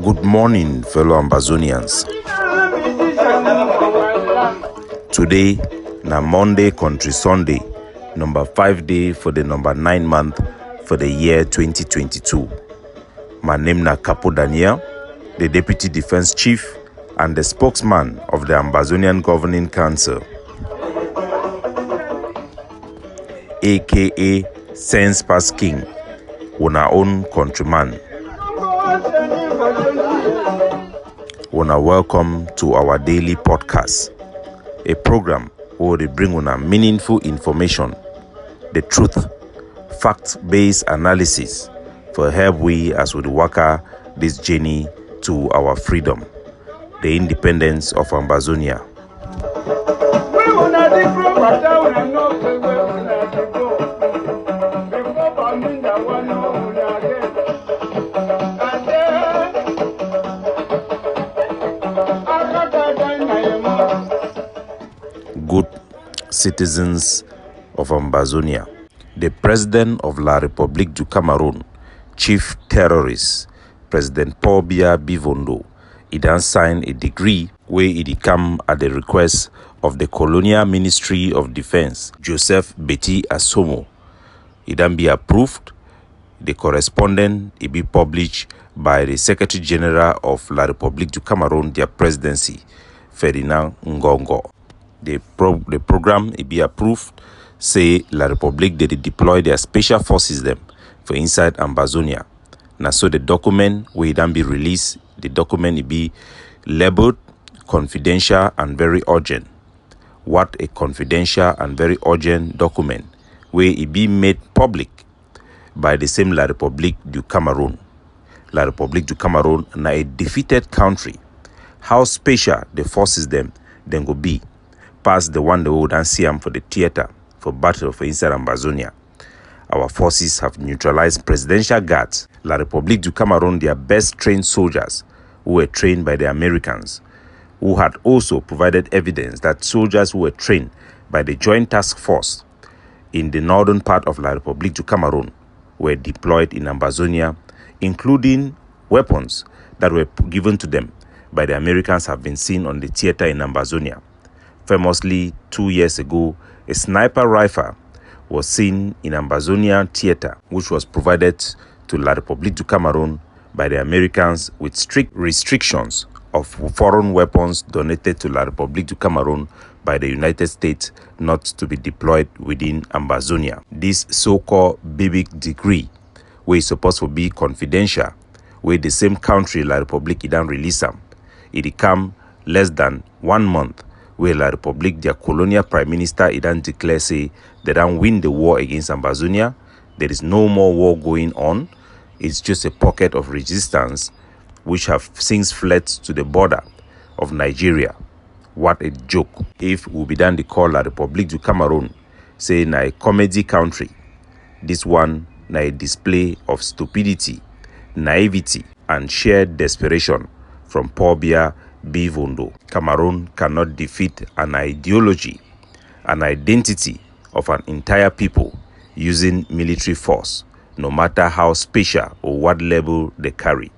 Good morning, fellow Ambazonians. Today, na Monday Country Sunday, number 5 day for the number 9 month for the year 2022. My name na Capo Daniel, the Deputy Defense Chief and the spokesman of the Ambazonian Governing Council, aka Sense Pass King, una own countryman. Una welcome to our daily podcast, a program where they bring una meaningful information, the truth, fact-based analysis for help we as we work this journey to our freedom, the independence of Ambazonia. Good citizens of Ambazonia, the President of La République du Cameroon, Chief Terrorist, President Biya, he then signed a decree where it come at the request of the Colonial Ministry of Defense, Joseph Beti Assomo. It then be approved. The correspondence it be published by the Secretary General of La République du Cameroon, their presidency, Ferdinand Ngoh. The program it be approved. Say La République they deploy their special forces them for inside Ambazonia. Now so the document will then be released. The document it be labeled confidential and very urgent. What a confidential and very urgent document where it be made public by the same La République du Cameroon. La République du Cameroon na a defeated country. How special the forces them then go be past the one they would and see them for the theater for battle for inside Ambazonia. Our forces have neutralized presidential guards. La République du Cameroon, their best trained soldiers who were trained by the Americans, who had also provided evidence that soldiers who were trained by the Joint Task Force in the northern part of La République du Cameroon were deployed in Ambazonia, including weapons that were given to them by the Americans have been seen on the theater in Ambazonia. Famously, 2 years ago, a sniper rifle was seen in Ambazonia theater, which was provided to La République du Cameroon by the Americans with strict restrictions of foreign weapons donated to La République du Cameroon by the United States not to be deployed within Ambazonia. This so-called BBIC decree, where it's supposed to be confidential, where the same country, La République, it release them. It come less than 1 month where La République, their colonial prime minister, it declare say they don't win the war against Ambazonia. There is no more war going on. It's just a pocket of resistance which have since fled to the border of Nigeria. What a joke. If we be done the call La République du Cameroon, say na a comedy country, this one na a display of stupidity, naivety, and shared desperation from poor Biya. Cameroon cannot defeat an ideology, an identity of an entire people using military force, no matter how special or what level they carry.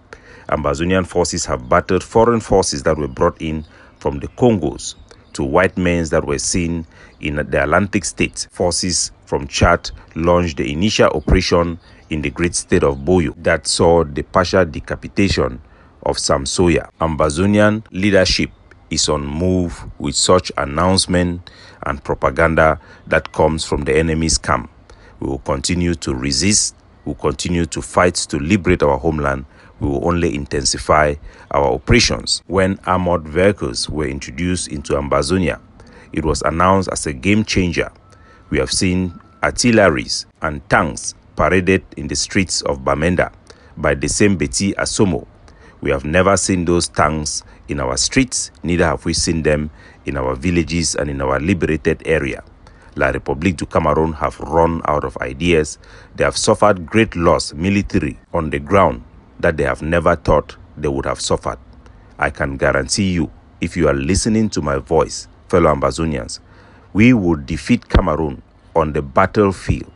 Ambazonian forces have battered foreign forces that were brought in from the Congos to white men that were seen in the Atlantic states. Forces from Chad launched the initial operation in the great state of Boyo that saw the partial decapitation of Zamzams. Ambazonian leadership is on move with such announcement and propaganda that comes from the enemy's camp. We will continue to resist. We will continue to fight to liberate our homeland. We will only intensify our operations. When armored vehicles were introduced into Ambazonia, it was announced as a game changer. We have seen artilleries and tanks paraded in the streets of Bamenda by the same Beti Assomo. We have never seen those tanks in our streets, neither have we seen them in our villages and in our liberated area. La République du Cameroon have run out of ideas. They have suffered great loss military on the ground that they have never thought they would have suffered. I can guarantee you, if you are listening to my voice, fellow Ambazonians, we will defeat Cameroon on the battlefield.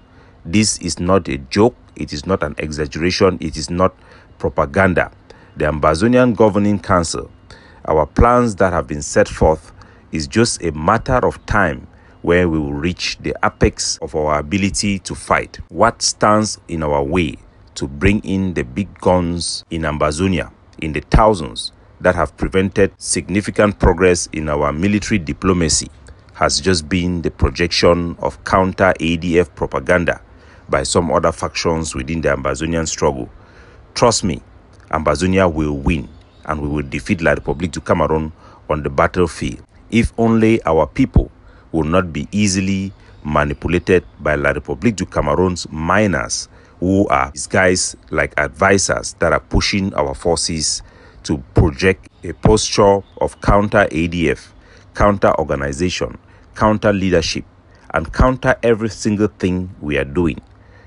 This is not a joke. It is not an exaggeration. It is not propaganda. The Ambazonian Governing Council, our plans that have been set forth, is just a matter of time where we will reach the apex of our ability to fight. What stands in our way to bring in the big guns in Ambazonia in the thousands that have prevented significant progress in our military diplomacy has just been the projection of counter-ADF propaganda by some other factions within the Ambazonian struggle. Trust me, Ambazonia will win, and we will defeat La République du Cameroon on the battlefield. If only our people will not be easily manipulated by La République du Cameroon's miners, who are disguised like advisors that are pushing our forces to project a posture of counter-ADF, counter-organization, counter-leadership, and counter every single thing we are doing.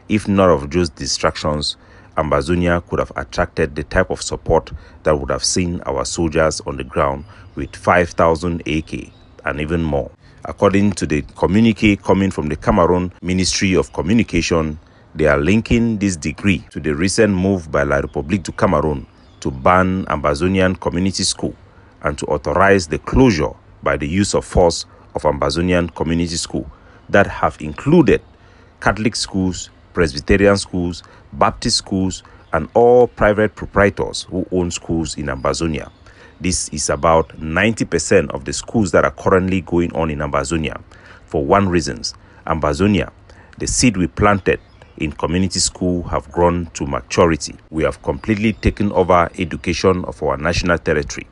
If none of those distractions, Ambazonia could have attracted the type of support that would have seen our soldiers on the ground with 5,000 AK and even more. According to the communique coming from the Cameroon Ministry of Communication, they are linking this decree to the recent move by La République du Cameroon to ban Ambazonian Community School and to authorize the closure by the use of force of Ambazonian Community School that have included Catholic schools, Presbyterian schools, Baptist schools, and all private proprietors who own schools in Ambazonia. This is about 90% of the schools that are currently going on in Ambazonia. For one reason, Ambazonia, the seed we planted in community school, have grown to maturity. We have completely taken over education of our national territory.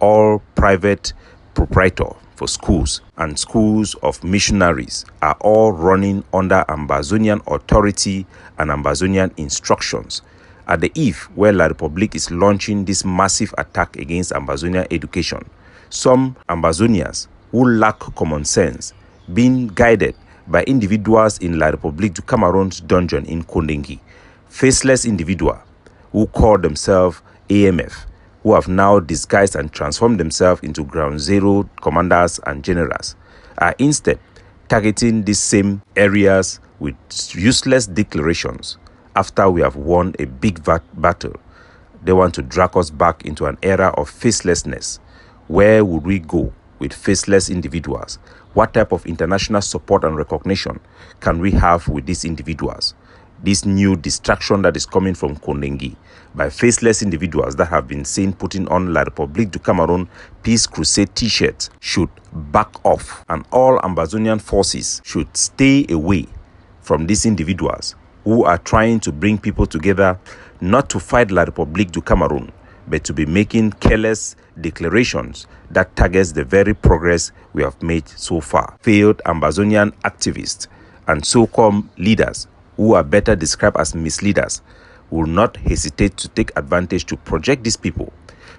All private proprietor for schools and schools of missionaries are all running under Ambazonian authority and Ambazonian instructions. At the eve where La République is launching this massive attack against Ambazonian education, some Ambazonians who lack common sense, being guided by individuals in La République du Cameroon's dungeon in Kondengi, faceless individuals who call themselves AMF, who have now disguised and transformed themselves into ground zero commanders and generals, are instead targeting these same areas with useless declarations. After we have won a big battle, they want to drag us back into an era of facelessness. Where would we go with faceless individuals? What type of international support and recognition can we have with these individuals? This new distraction that is coming from Kondengi by faceless individuals that have been seen putting on La République du Cameroon Peace Crusade t-shirts should back off, and all Ambazonian forces should stay away from these individuals who are trying to bring people together not to fight La République du Cameroon, but to be making careless declarations that targets the very progress we have made so far. Failed Ambazonian activists and so-called leaders, who are better described as misleaders, will not hesitate to take advantage to project these people.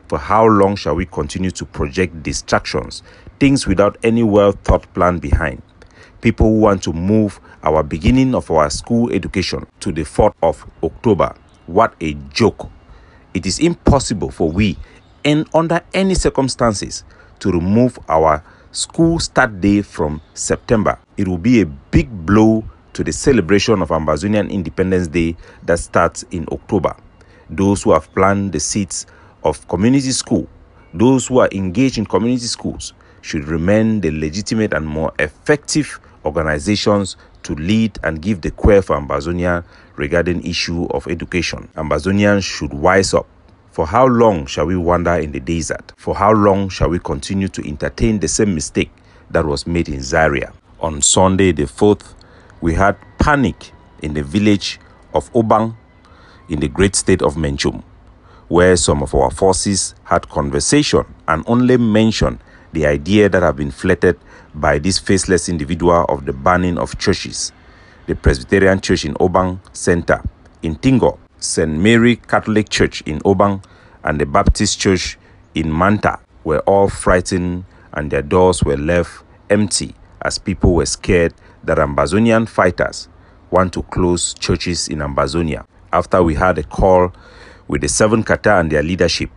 For how long shall we continue to project distractions, things without any well-thought plan behind? People who want to move our beginning of our school education to the 4th of October. What a joke. It is impossible for we, and under any circumstances, to remove our school start day from September. It will be a big blow to the celebration of Ambazonian Independence Day that starts in October. Those who have planned the seats of community school, those who are engaged in community schools, should remain the legitimate and more effective organizations to lead and give the queer for Ambazonia regarding issue of education. Ambazonians should wise up. For how long shall we wander in the desert? For how long shall we continue to entertain the same mistake that was made in Zaria? On Sunday the 4th, we had panic in the village of Obang in the great state of Menchum, where some of our forces had conversation and only mentioned the idea that have been flirted by this faceless individual of the banning of churches. The Presbyterian Church in Obang Center in Tingo, St. Mary Catholic Church in Obang, and the Baptist Church in Manta were all frightened, and their doors were left empty as people were scared that Ambazonian fighters want to close churches in Ambazonia. After we had a call with the 7 Kata and their leadership,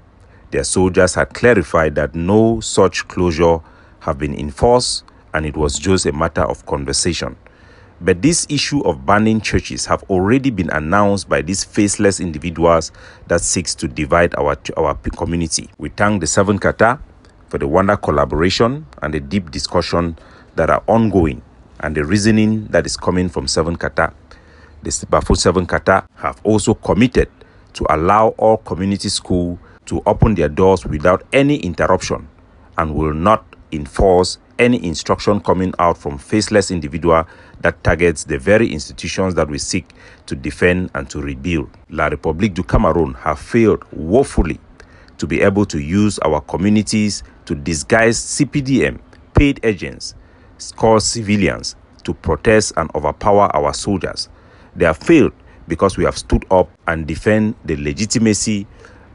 their soldiers had clarified that no such closure have been enforced, and it was just a matter of conversation. But this issue of banning churches have already been announced by these faceless individuals that seeks to divide our community. We thank the Seven Kata for the wonderful collaboration and the deep discussion that are ongoing and the reasoning that is coming from Seven Kata. The Bafo Seven Kata have also committed to allow all community schools to open their doors without any interruption and will not enforce any instruction coming out from faceless individual that targets the very institutions that we seek to defend and to rebuild. La République du Cameroon have failed woefully to be able to use our communities to disguise CPDM, paid agents, called civilians, to protest and overpower our soldiers. They have failed because we have stood up and defend the legitimacy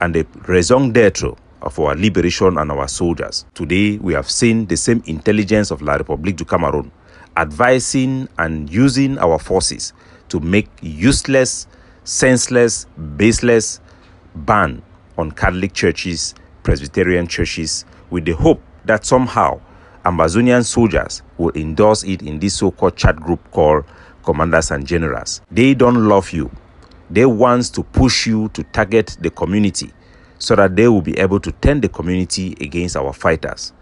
and the raison d'etre of our liberation and our soldiers. Today, we have seen the same intelligence of La République du Cameroon advising and using our forces to make useless, senseless, baseless ban on Catholic churches, Presbyterian churches, with the hope that somehow Ambazonian soldiers will endorse it in this so-called chat group called Commanders and Generals. They don't love you. They want to push you to target the community so that they will be able to turn the community against our fighters.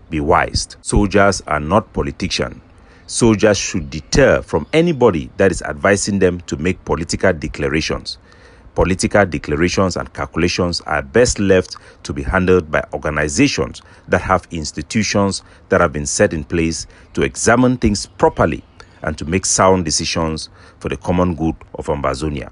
Be wise. Soldiers are not politicians. Soldiers should deter from anybody that is advising them to make political declarations. Political declarations and calculations are best left to be handled by organizations that have institutions that have been set in place to examine things properly and to make sound decisions for the common good of Ambazonia.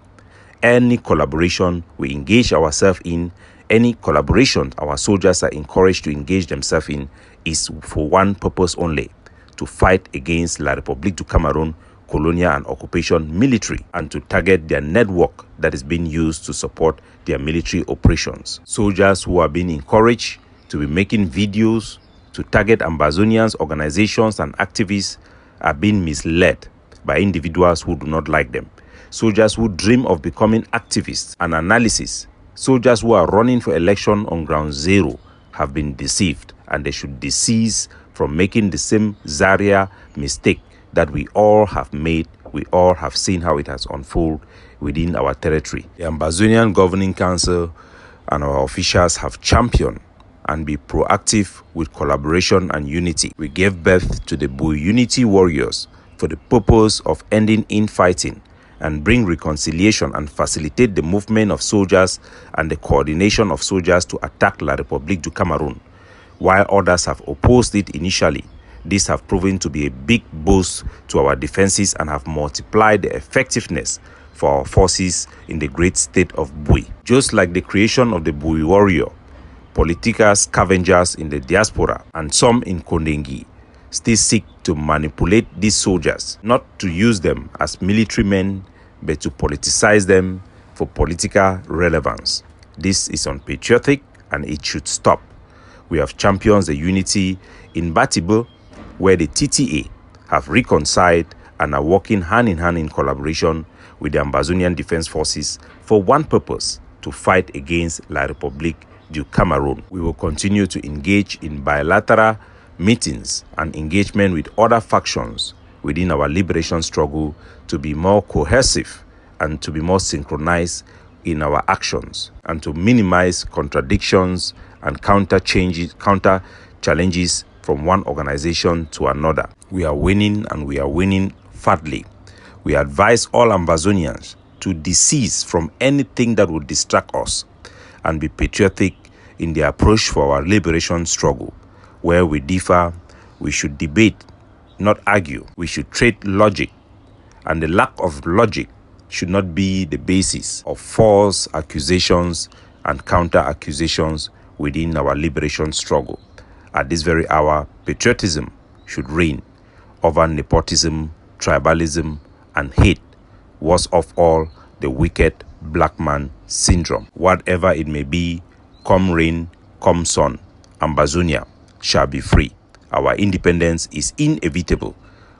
Any collaboration we engage ourselves in, any collaboration our soldiers are encouraged to engage themselves in, is for one purpose only: to fight against La République du Cameroon colonial and occupation military and to target their network that is being used to support their military operations. Soldiers who are being encouraged to be making videos to target Ambazonians, organizations and activists are being misled by individuals who do not like them. Soldiers who dream of becoming activists and analysis, soldiers who are running for election on ground zero have been deceived, and they should desist from making the same Zaria mistake that we all have made. We all have seen how it has unfolded within our territory. The Ambazonian Governing Council and our officials have championed and be proactive with collaboration and unity. We gave birth to the Bui Unity Warriors for the purpose of ending infighting and bring reconciliation and facilitate the movement of soldiers and the coordination of soldiers to attack La République du Cameroon. While others have opposed it initially, these have proven to be a big boost to our defenses and have multiplied the effectiveness for our forces in the great state of Bui. Just like the creation of the Bui Warrior, political scavengers in the diaspora and some in Kondengi still seek to manipulate these soldiers, not to use them as military men, but to politicize them for political relevance. This is unpatriotic and it should stop. We have championed the unity in Beti, where the TTA have reconciled and are working hand in hand in collaboration with the Ambazonian Defense Forces for one purpose: to fight against La République du Cameroon. We will continue to engage in bilateral meetings and engagement with other factions within our liberation struggle to be more cohesive and to be more synchronized in our actions and to minimize contradictions and counter challenges from one organization to another. We are winning, and we are winning fatly. We advise all Ambazonians to desist from anything that would distract us and be patriotic in the approach for our liberation struggle. Where we differ, we should debate, not argue. We should trade logic, and the lack of logic should not be the basis of false accusations and counter accusations within our liberation struggle. At this very hour, patriotism should reign over nepotism, tribalism, and hate. Worst of all, the wicked black man syndrome. Whatever it may be, come rain, come sun, Ambazonia shall be free. Our independence is inevitable.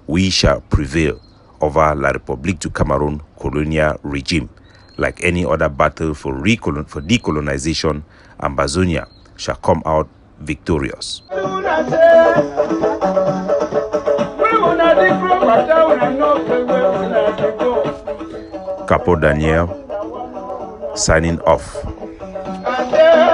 We shall prevail over La République du Cameroon colonial regime. Like any other battle for decolonization, Ambazonia shall come out victorious. We Capo Daniel, signing off. Yeah.